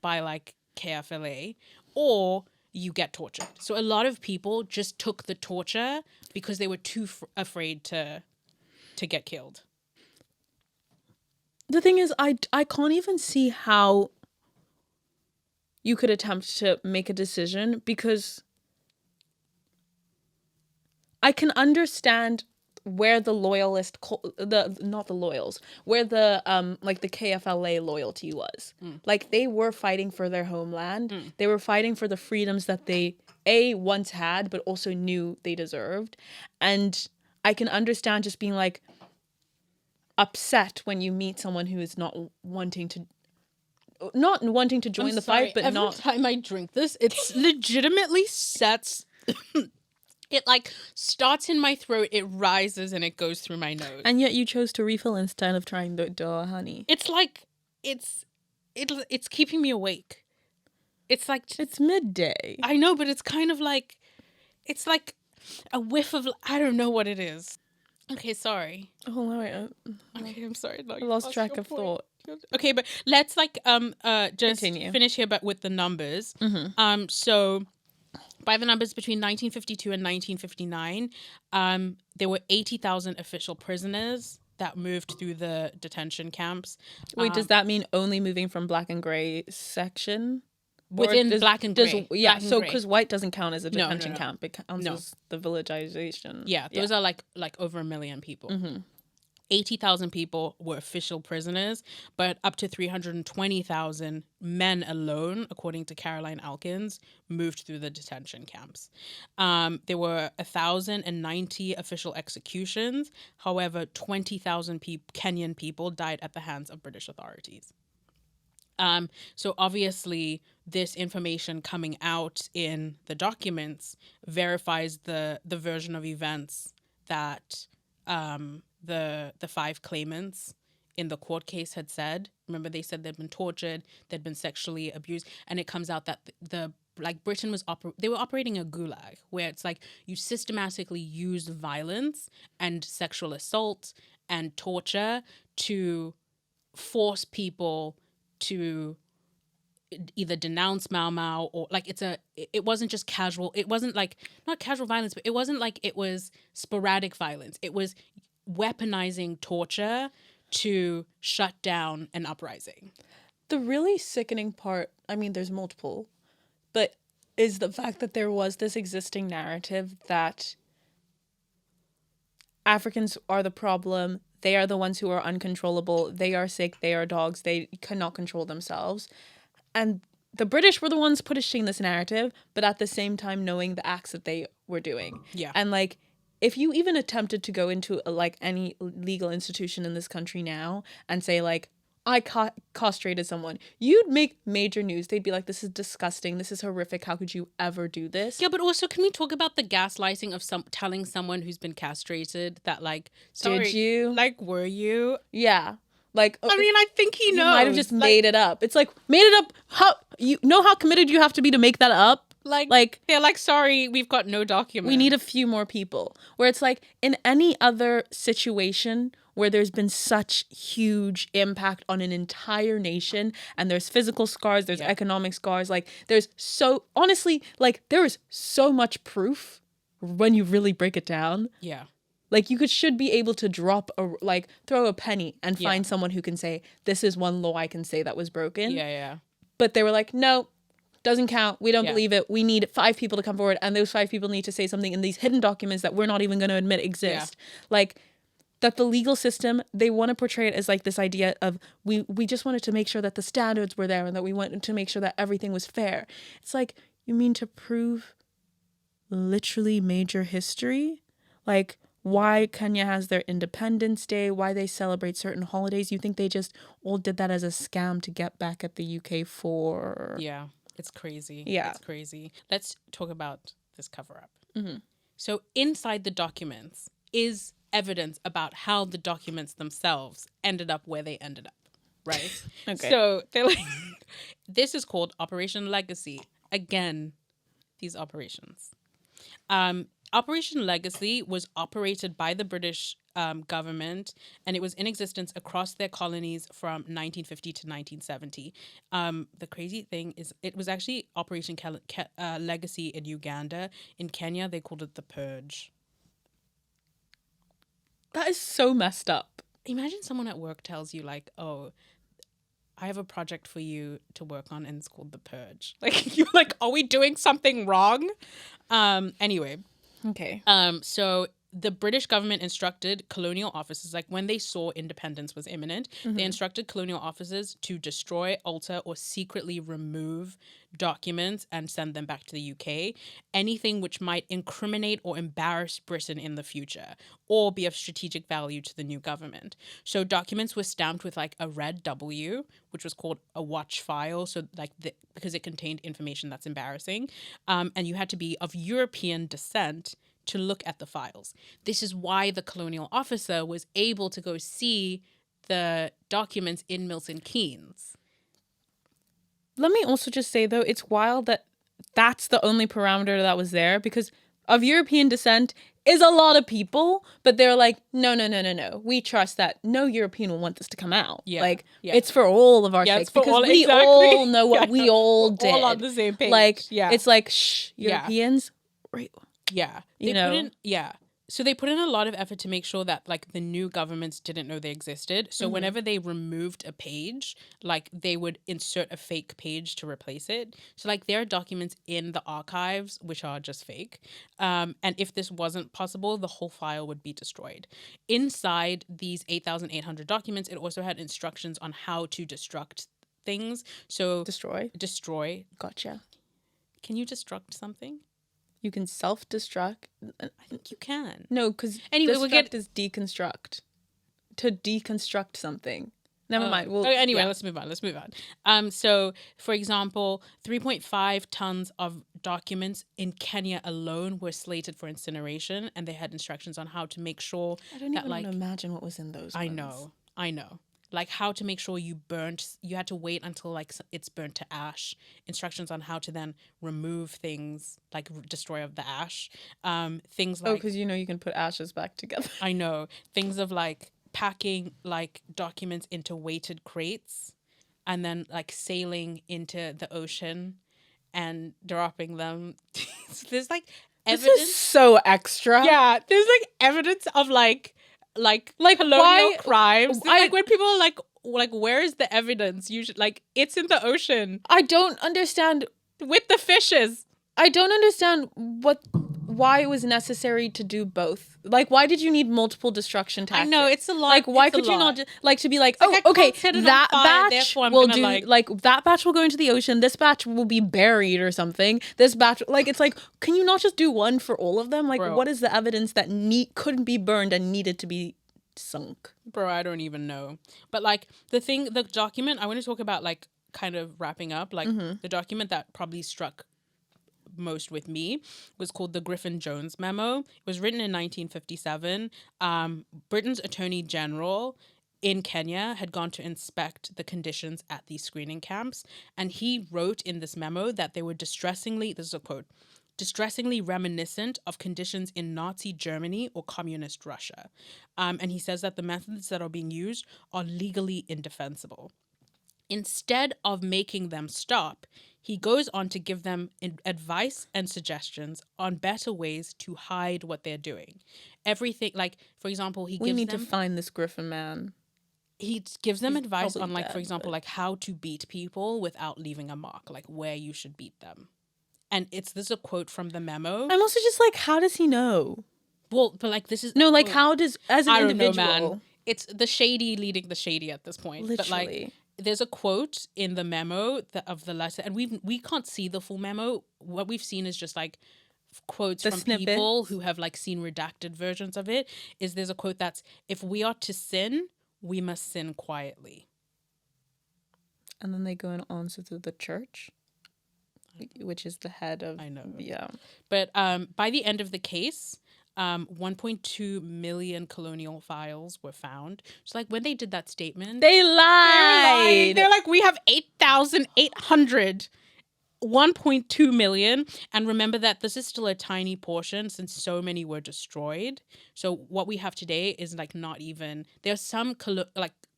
by like KFLA, or you get tortured. So a lot of people just took the torture because they were too afraid to get killed. The thing is, I can't even see how you could attempt to make a decision, because I can understand where the loyalist, where the like the KFLA loyalty was. Like they were fighting for their homeland. They were fighting for the freedoms that they once had, but also knew they deserved. And I can understand just being like upset when you meet someone who is not wanting to join the fight, but every time I drink this, it's legitimately sets. It like starts in my throat, it rises, and it goes through my nose. And yet you chose to refill instead of trying the honey. It's like it's keeping me awake. It's like it's midday. I know, but it's kind of like it's like a whiff of I don't know what it is. Okay, sorry. Oh no, okay, I'm sorry. No, I lost track of thought. Okay, but let's like just continue. Finish here, but with the numbers. So by the numbers between 1952 and 1959, there were 80,000 official prisoners that moved through the detention camps. Wait, does that mean only moving from black and gray section? Within black and gray. Yeah, so because white doesn't count as a detention camp. It counts as the villagization. Yeah, those are like over 1 million people. 80,000 people were official prisoners, but up to 320,000 men alone, according to Caroline Elkins, moved through the detention camps. There were 1,090 official executions. However, 20,000 Kenyan people died at the hands of British authorities. So obviously, this information coming out in the documents verifies the version of events that the 5 claimants in the court case had said. Remember, they said they'd been tortured, they'd been sexually abused, and it comes out that Britain was they were operating a gulag, where it's like you systematically use violence and sexual assault and torture to force people to either denounce Mau Mau, or like it wasn't just casual. It wasn't like not casual violence, but it wasn't like it was sporadic violence. It was weaponizing torture to shut down an uprising. The really sickening part, I mean, there's multiple, but is the fact that there was this existing narrative that Africans are the problem. They are the ones who are uncontrollable. They are sick. They are dogs. They cannot control themselves. And the British were the ones pushing this narrative, but at the same time knowing the acts that they were doing. Yeah. And like, if you even attempted to go into like any legal institution in this country now and say like, I castrated someone, you'd make major news. They'd be like, this is disgusting. This is horrific. How could you ever do this? Yeah, but also, can we talk about the gaslighting of telling someone who's been castrated that, like, sorry, Did you? Like, were you? Yeah. Like, I mean, I think he knows. You might have just made it up. It's like, made it up. How, you know how committed you have to be to make that up? Like they're like, sorry, we've got no document. We need a few more people. Where it's like, in any other situation where there's been such huge impact on an entire nation, and there's physical scars, there's economic scars, like there's honestly, like there is so much proof when you really break it down. Yeah. Like you should be able to throw a penny and find someone who can say, this is one law I can say that was broken. Yeah. But they were like, no, doesn't count. We don't believe it. We need 5 people to come forward, and those 5 people need to say something in these hidden documents that we're not even going to admit exist. Yeah. Like, that the legal system, they want to portray it as like this idea of we just wanted to make sure that the standards were there and that we wanted to make sure that everything was fair. It's like, you mean to prove literally major history? Like, why Kenya has their Independence Day, why they celebrate certain holidays. You think they just all did that as a scam to get back at the UK for... Yeah, it's crazy. Yeah. It's crazy. Let's talk about this cover-up. Mm-hmm. So inside the documents is evidence about how the documents themselves ended up where they ended up, right? Okay. So they're like, this is called Operation Legacy. Again, these operations. Operation Legacy was operated by the British government, and it was in existence across their colonies from 1950 to 1970. The crazy thing is it was actually Operation Legacy in Uganda. In Kenya, they called it the Purge. That is so messed up. Imagine someone at work tells you like, oh, I have a project for you to work on and it's called the Purge. Like, you're like, are we doing something wrong? Anyway. Okay. So the British government instructed colonial officers, like when they saw independence was imminent, they instructed colonial officers to destroy, alter, or secretly remove documents and send them back to the UK. Anything which might incriminate or embarrass Britain in the future or be of strategic value to the new government. So documents were stamped with like a red W, which was called a watch file. So like because it contained information that's embarrassing. And you had to be of European descent to look at the files. This is why the colonial officer was able to go see the documents in Milton Keynes. Let me also just say, though, it's wild that that's the only parameter that was there, because of European descent is a lot of people, but they're like, no. We trust that no European will want this to come out. Yeah. Like, it's for all of our sake, because we all know what we all did. All on the same page. Like, it's like, shh, Europeans, right? Yeah. So they put in a lot of effort to make sure that like the new governments didn't know they existed. So whenever they removed a page, like they would insert a fake page to replace it. So like there are documents in the archives which are just fake. And if this wasn't possible, the whole file would be destroyed. Inside these 8,800 documents, it also had instructions on how to destruct things. So Destroy. Gotcha. Can you destruct something? You can self-destruct. I think you can. No, because anyway, destruct is deconstruct. To deconstruct something. Never mind. Well, anyway, let's move on. So, for example, 3.5 tons of documents in Kenya alone were slated for incineration, and they had instructions on how to make sure I don't even want to imagine what was in those ones. I know. Like how to make sure you had to wait until like it's burnt to ash. Instructions on how to then remove things, like destroy of the ash. Things like... Oh, because you can put ashes back together. I know. Things of like packing like documents into weighted crates and then like sailing into the ocean and dropping them. So there's like evidence. This is so extra. Yeah, there's like evidence of like colonial crimes. Like when people are like where is the evidence? Like it's in the ocean. I don't understand with the fishes. I don't understand why it was necessary to do both. Like, why did you need multiple destruction tactics? I know, it's a lot. Like, why It's a could you lot. not just, like, to be like, like, oh, I okay, can't set it on that fire, batch therefore I'm will gonna, do, like- that batch will go into the ocean, this batch will be buried or something, this batch, like, it's like, can you not just do one for all of them? Like, Bro. what is the evidence that couldn't be burned and needed to be sunk? Bro, I don't even know. But like the document, I want to talk about, like, kind of wrapping up, like the document that probably struck most with me was called the Griffin-Jones Memo. It was written in 1957. Britain's Attorney General in Kenya had gone to inspect the conditions at these screening camps, and he wrote in this memo that they were distressingly, this is a quote, distressingly reminiscent of conditions in Nazi Germany or communist Russia. And he says that the methods that are being used are legally indefensible. Instead of making them stop, he goes on to give them advice and suggestions on better ways to hide what they're doing. Everything, like, for example, We need to find this Griffin man. he gives them He's advice probably on, like, dead, for example, but- like how to beat people without leaving a mark, like where you should beat them. And this is a quote from the memo. I'm also just like, how does he know? Well, but like this is No, like, well, how does, as an I don't know, individual, man. It's the shady leading the shady at this point. But like, literally. there's a quote in the memo of the letter, and we can't see the full memo. What we've seen is just like quotes The from people snippets. who have like seen redacted versions of it. Is there's a quote that's, if we are to sin, we must sin quietly. And then they go and answer to the church, which is the head of. I know. Yeah. But by the end of the case, 1.2 million colonial files were found. So like when they did that statement, They lied. They're like, we have 8,800. 1.2 million. And remember that this is still a tiny portion since so many were destroyed. So what we have today is like not even, there's some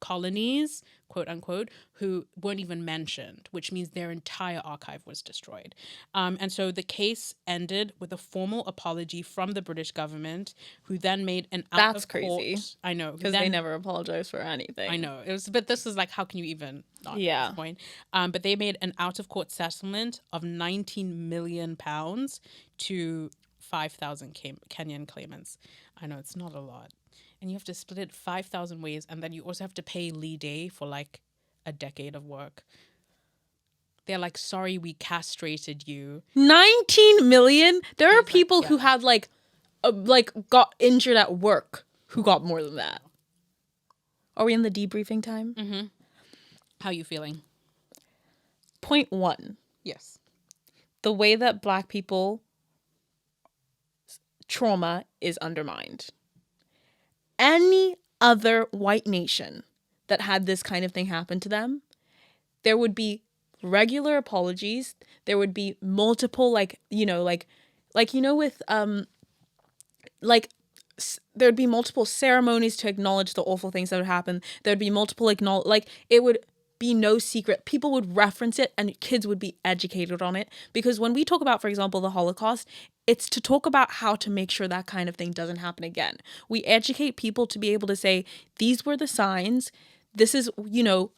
colonies, quote unquote, who weren't even mentioned, which means their entire archive was destroyed. And so the case ended with a formal apology from the British government, who then made an out That's of court. crazy. I know, Because they never apologize for anything. I know it was, but this is like, how can you even not at this point? But they made an out of court settlement of 19 million pounds to 5,000 Kenyan claimants. I know it's not a lot, and you have to split it 5,000 ways, and then you also have to pay Lee Day for like a decade of work. They're like, sorry, we castrated you. 19 million? There are like, people who yeah. had like got injured at work who got more than that. Are we in the debriefing time? Mm-hmm. How you feeling? Point 1. Yes. The way that Black people trauma is undermined. Any other white nation that had this kind of thing happen to them, there would be regular apologies. There would be multiple, with there'd be multiple ceremonies to acknowledge the awful things that would happen. There'd be multiple it would be no secret. People would reference it and kids would be educated on it. Because when we talk about, for example, the Holocaust, it's to talk about how to make sure that kind of thing doesn't happen again. We educate people to be able to say, these were the signs. This is,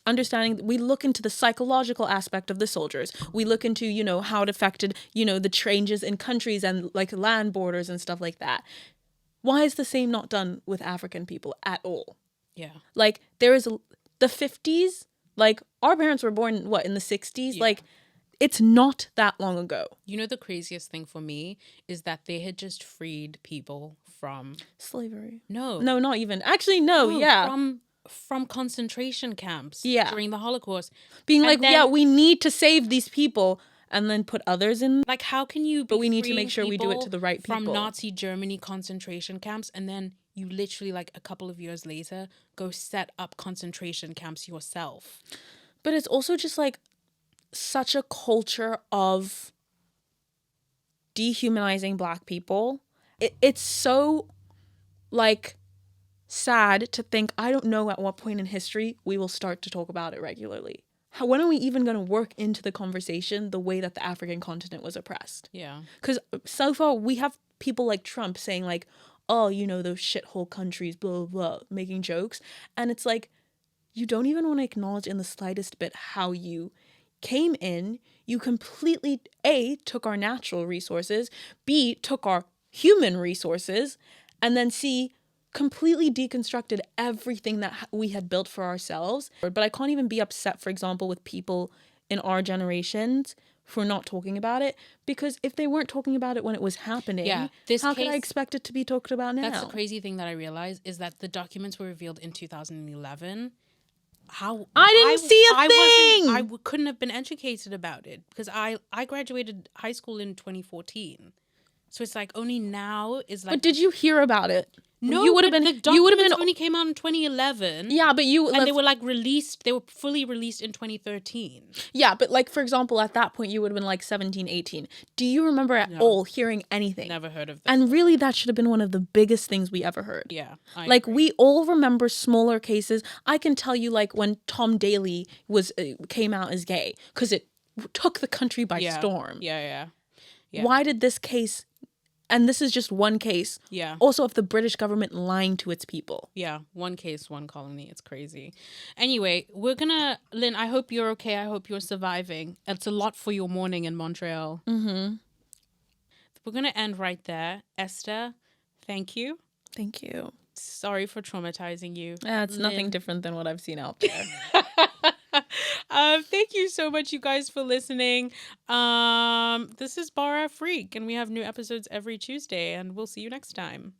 understanding. We look into the psychological aspect of the soldiers. We look into, how it affected, the changes in countries and like land borders and stuff like that. Why is the same not done with African people at all? Yeah. Like, there is the 50s, like, our parents were born, in the 60s? Yeah. Like, it's not that long ago. You know, the craziest thing for me is that they had just freed people from Slavery. No, not even. Actually, no, yeah. From concentration camps. Yeah. During the Holocaust, Being And like, then- yeah, we need to save these people and then put others in. like, how can you? But be we need to freeing make sure we do it to the right from people. Nazi Germany concentration camps, and then you literally, like, a couple of years later, go set up concentration camps yourself. But it's also just like such a culture of dehumanizing Black people. It's so like sad to think, I don't know at what point in history we will start to talk about it regularly. When are we even going to work into the conversation the way that the African continent was oppressed? Yeah. Because so far we have people like Trump saying like, oh, those shithole countries, blah, blah, blah, making jokes. And it's like, you don't even want to acknowledge in the slightest bit how you came in, you completely, A, took our natural resources, B, took our human resources, and then C, completely deconstructed everything that we had built for ourselves. But I can't even be upset, for example, with people in our generations for not talking about it, because if they weren't talking about it when it was happening, how could I expect it to be talked about now? That's the crazy thing that I realized, is that the documents were revealed in 2011. How I didn't see a thing. I couldn't have been educated about it, because I graduated high school in 2014. So it's like only now is like. But did you hear about it? No, you would have been. The documents only came out in 2011. Yeah, but and they were like released. They were fully released in 2013. Yeah, but like, for example, at that point you would have been like 17, 18. Do you remember at all hearing anything? Never heard of that. And really, that should have been one of the biggest things we ever heard. Yeah, like agree. We all remember smaller cases. I can tell you, like when Tom Daley came out as gay, because it took the country by storm. Yeah. Why did this case? And this is just one case. Yeah. Also, of the British government lying to its people. Yeah. One case, one colony. It's crazy. Anyway, Lynn, I hope you're okay. I hope you're surviving. It's a lot for your morning in Montreal. Mm-hmm. We're going to end right there. Esther, thank you. Thank you. Sorry for traumatizing you. It's nothing different than what I've seen out there. Thank you so much, you guys, for listening. This is Bara Freak, and we have new episodes every Tuesday, and we'll see you next time.